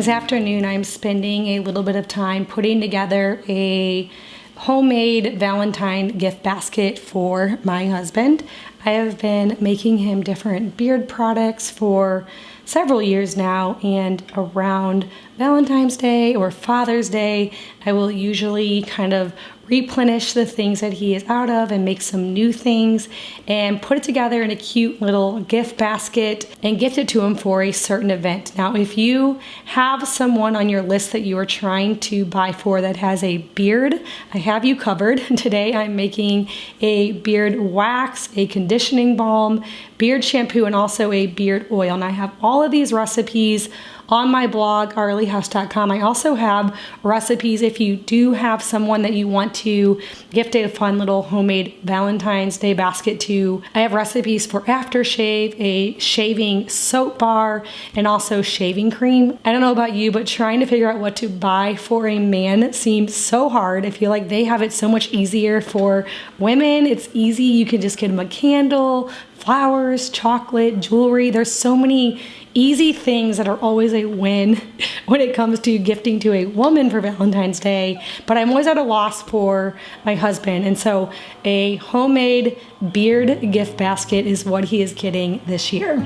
This afternoon I'm spending a little bit of time putting together a homemade Valentine gift basket for my husband. I have been making him different beard products for several years now, and around Valentine's Day or Father's Day, I will usually kind of replenish the things that he is out of and make some new things and put it together in a cute little gift basket and gift it to him for a certain event. Now, if you have someone on your list that you are trying to buy for that has a beard, I have you covered. Today I'm making a beard wax, a conditioning balm, beard shampoo, and also a beard oil. And I have all of these recipes on my blog, ourlyhouse.com. I also have recipes if you do have someone that you want to gift a fun little homemade Valentine's Day basket to. I have recipes for aftershave, a shaving soap bar, and also shaving cream. I don't know about you, but trying to figure out what to buy for a man seems so hard. I feel like they have it so much easier. For women, it's easy. You can just get them a candle, flowers, chocolate, jewelry. There's so many easy things that are always a win when it comes to gifting to a woman for Valentine's Day, but I'm always at a loss for my husband. And so a homemade beard gift basket is what he is getting this year.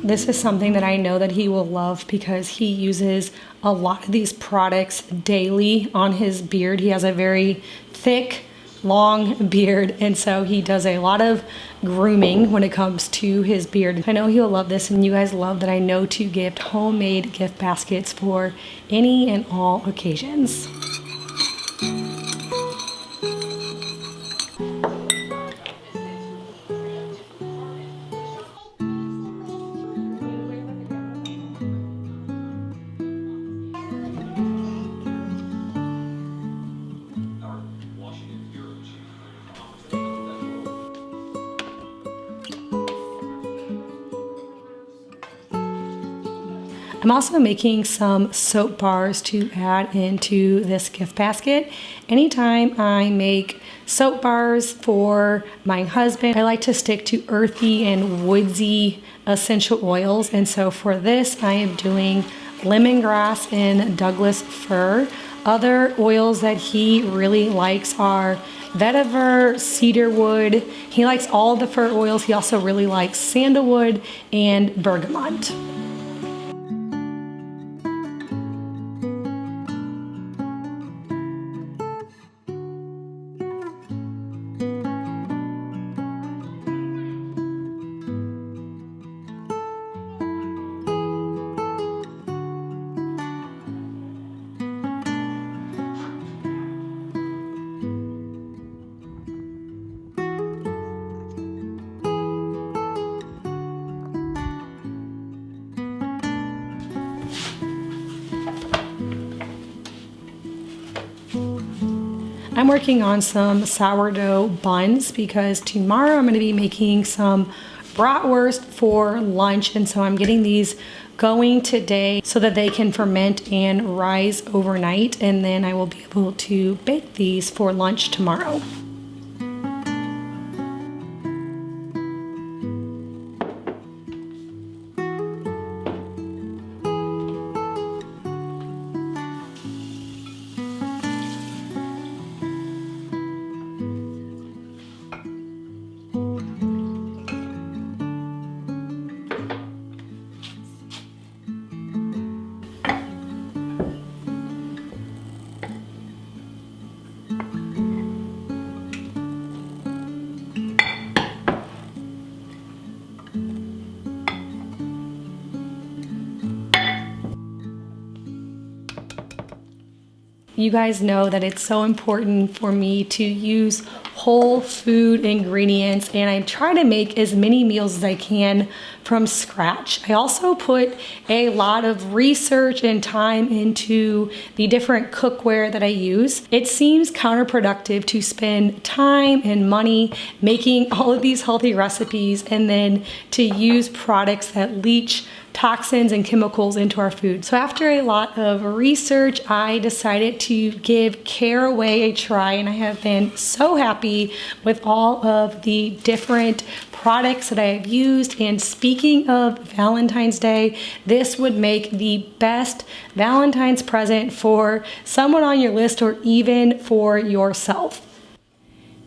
This is something that I know that he will love because he uses a lot of these products daily on his beard. He has a very thick, long beard, and so he does a lot of grooming when it comes to his beard. I know he'll love this, and you guys love that I know to gift homemade gift baskets for any and all occasions. I'm also making some soap bars to add into this gift basket. Anytime I make soap bars for my husband, I like to stick to earthy and woodsy essential oils. And so for this, I am doing lemongrass and Douglas fir. Other oils that he really likes are vetiver, cedarwood. He likes all the fir oils. He also really likes sandalwood and bergamot. I'm working on some sourdough buns because tomorrow I'm going to be making some bratwurst for lunch, and so I'm getting these going today so that they can ferment and rise overnight, and then I will be able to bake these for lunch tomorrow. You guys know that it's so important for me to use whole food ingredients, and I try to make as many meals as I can from scratch. I also put a lot of research and time into the different cookware that I use. It seems counterproductive to spend time and money making all of these healthy recipes and then to use products that leach toxins and chemicals into our food. So after a lot of research, I decided to give Caraway a try, and I have been so happy with all of the different products that I have used. And speaking of Valentine's Day, this would make the best Valentine's present for someone on your list or even for yourself.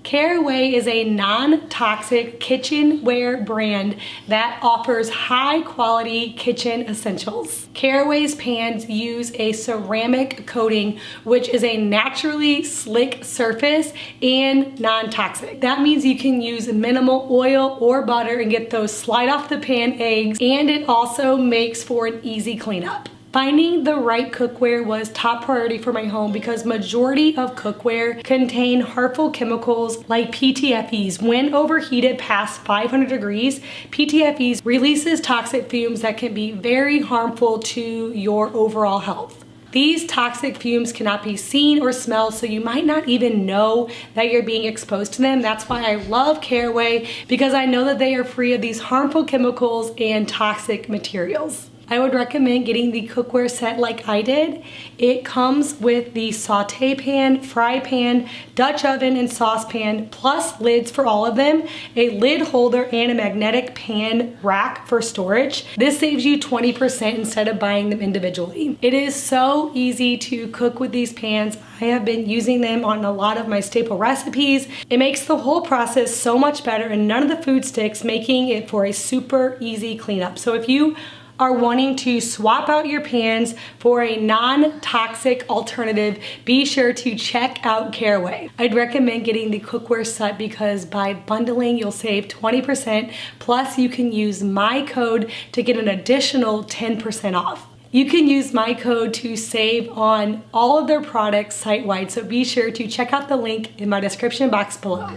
Caraway is a non-toxic kitchenware brand that offers high-quality kitchen essentials. Caraway's pans use a ceramic coating, which is a naturally slick surface and non-toxic. That means you can use minimal oil or butter and get those slide off the pan eggs, and it also makes for an easy cleanup. Finding the right cookware was top priority for my home because majority of cookware contain harmful chemicals like PTFEs. When overheated past 500 degrees, PTFEs releases toxic fumes that can be very harmful to your overall health. These toxic fumes cannot be seen or smelled, so you might not even know that you're being exposed to them. That's why I love Caraway, because I know that they are free of these harmful chemicals and toxic materials. I would recommend getting the cookware set like I did. It comes with the saute pan, fry pan, Dutch oven, and saucepan, plus lids for all of them, a lid holder, and a magnetic pan rack for storage. This saves you 20% instead of buying them individually. It is so easy to cook with these pans. I have been using them on a lot of my staple recipes. It makes the whole process so much better and none of the food sticks, making it for a super easy cleanup. So if you are wanting to swap out your pans for a non-toxic alternative, be sure to check out Caraway. I'd recommend getting the cookware set because by bundling you'll save 20%, plus you can use my code to get an additional 10% off. You can use my code to save on all of their products site-wide, so be sure to check out the link in my description box below.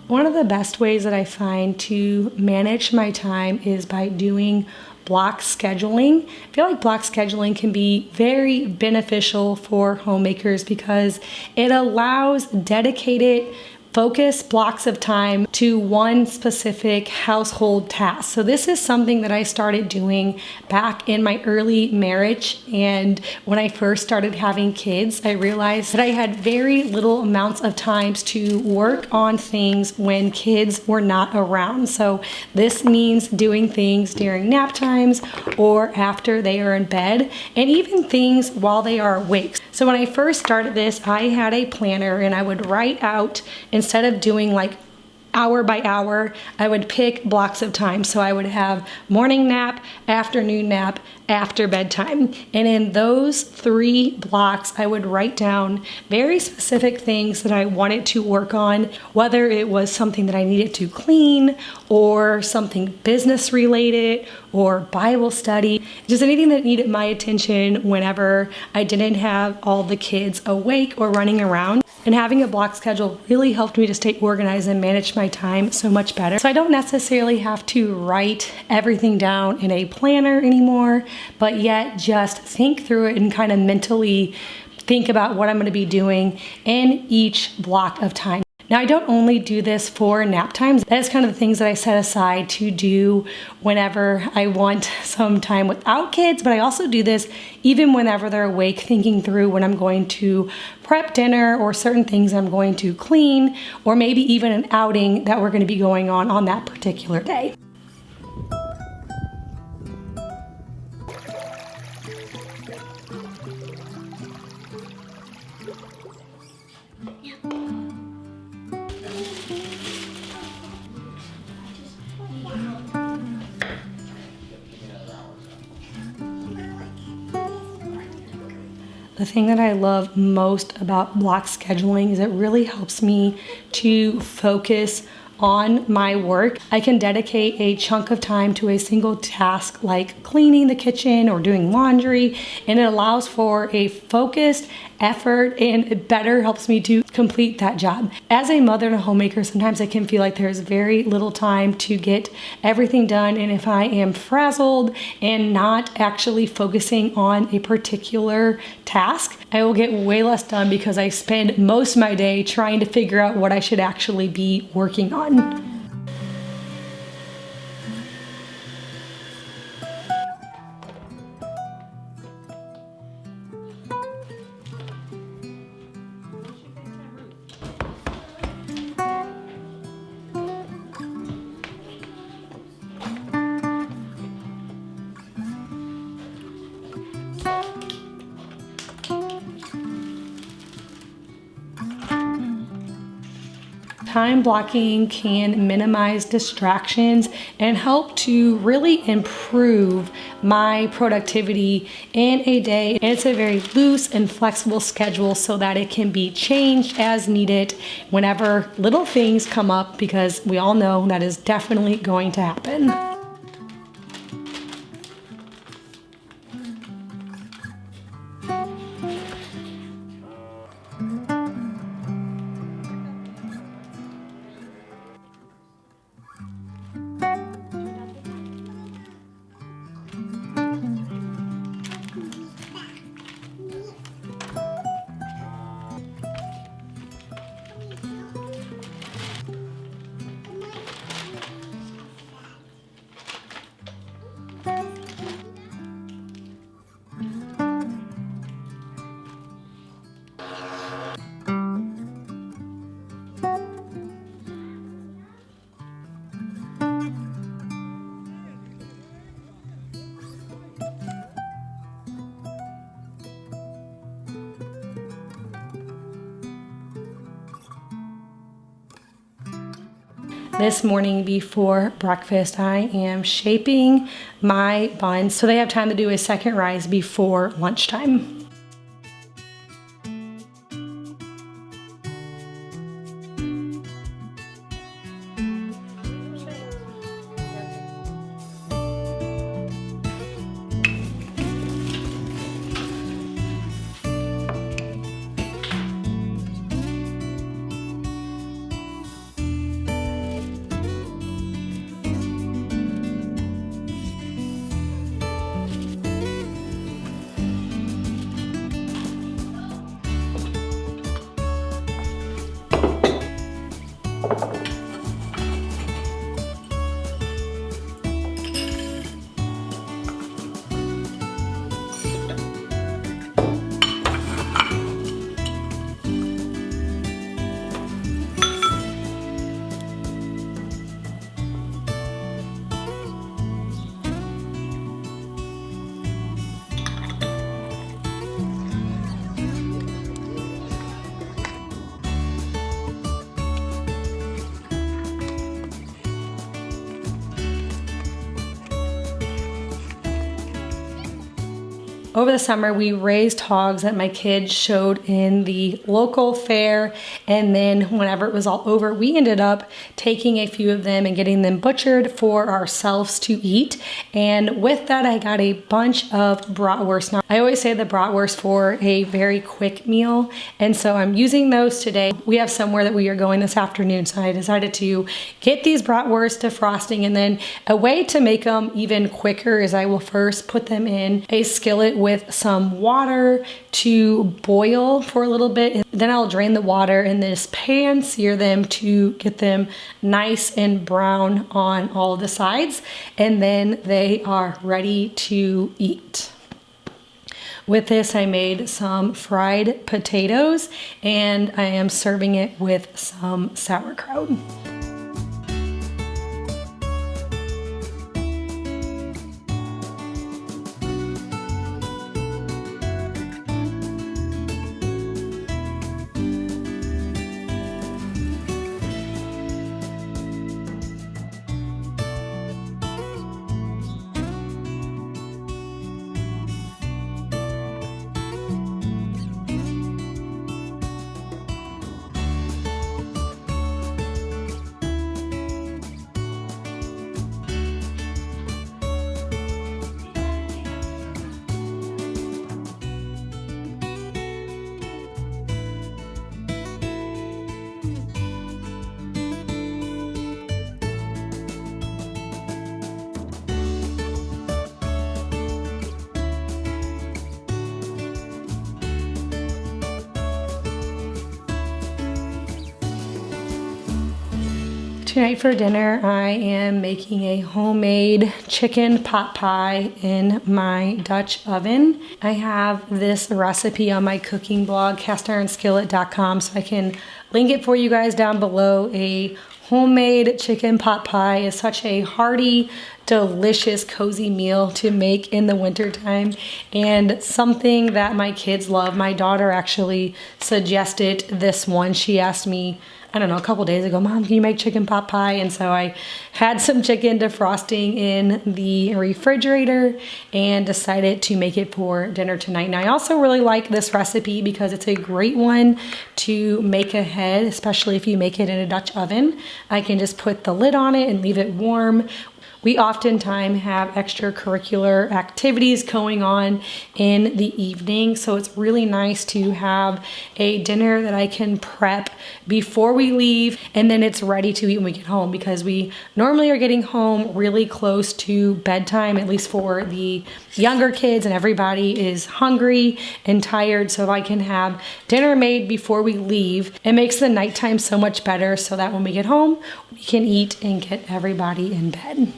One of the best ways that I find to manage my time is by doing block scheduling. I feel like block scheduling can be very beneficial for homemakers because it allows dedicated focused blocks of time to one specific household task. So this is something that I started doing back in my early marriage, and when I first started having kids, I realized that I had very little amounts of times to work on things when kids were not around. So this means doing things during nap times or after they are in bed, and even things while they are awake. So when I first started this, I had a planner and I would write out, instead of doing like hour by hour, I would pick blocks of time. So I would have morning nap, afternoon nap, after bedtime. And in those 3 blocks, I would write down very specific things that I wanted to work on, whether it was something that I needed to clean or something business related or Bible study, just anything that needed my attention whenever I didn't have all the kids awake or running around. And having a block schedule really helped me to stay organized and manage my time so much better. So I don't necessarily have to write everything down in a planner anymore, but yet just think through it and kind of mentally think about what I'm going to be doing in each block of time. Now, I don't only do this for nap times. That is kind of the things that I set aside to do whenever I want some time without kids, but I also do this even whenever they're awake, thinking through when I'm going to prep dinner or certain things I'm going to clean, or maybe even an outing that we're going to be going on that particular day. The thing that I love most about block scheduling is it really helps me to focus on my work, I can dedicate a chunk of time to a single task like cleaning the kitchen or doing laundry, and it allows for a focused effort and it better helps me to complete that job. As a mother and a homemaker, sometimes I can feel like there's very little time to get everything done, and if I am frazzled and not actually focusing on a particular task, I will get way less done because I spend most of my day trying to figure out what I should actually be working on. Time blocking can minimize distractions and help to really improve my productivity in a day. And it's a very loose and flexible schedule so that it can be changed as needed whenever little things come up, because we all know that is definitely going to happen. This morning before breakfast, I am shaping my buns so they have time to do a second rise before lunchtime. Over the summer, we raised hogs that my kids showed in the local fair, and then whenever it was all over, we ended up taking a few of them and getting them butchered for ourselves to eat. And with that, I got a bunch of bratwurst. Now, I always say the bratwurst for a very quick meal, and so I'm using those today. We have somewhere that we are going this afternoon, so I decided to get these bratwurst to frosting, and then a way to make them even quicker is I will first put them in a skillet with some water to boil for a little bit. Then I'll drain the water in this pan, sear them to get them nice and brown on all of the sides, and then they are ready to eat. With this, I made some fried potatoes, and I am serving it with some sauerkraut. Tonight for dinner, I am making a homemade chicken pot pie in my Dutch oven. I have this recipe on my cooking blog, castironskillet.com, so I can link it for you guys down below. A homemade chicken pot pie is such a hearty, delicious, cozy meal to make in the wintertime, and something that my kids love. My daughter actually suggested this one. She asked me, I don't know, a couple days ago, Mom, can you make chicken pot pie? And so I had some chicken defrosting in the refrigerator and decided to make it for dinner tonight. Now, I also really like this recipe because it's a great one to make ahead, especially if you make it in a Dutch oven. I can just put the lid on it and leave it warm. We oftentimes have extracurricular activities going on in the evening, so it's really nice to have a dinner that I can prep before we leave, and then it's ready to eat when we get home, because we normally are getting home really close to bedtime, at least for the younger kids, and everybody is hungry and tired. So if I can have dinner made before we leave, it makes the nighttime so much better, so that when we get home, we can eat and get everybody in bed.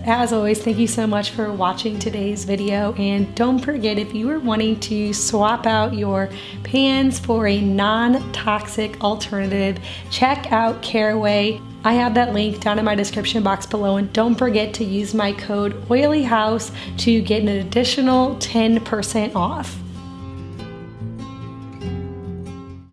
As always, thank you so much for watching today's video, and don't forget, if you are wanting to swap out your pans for a non-toxic alternative, check out Caraway. I have that link down in my description box below, and don't forget to use my code OILYHOUSE to get an additional 10% off.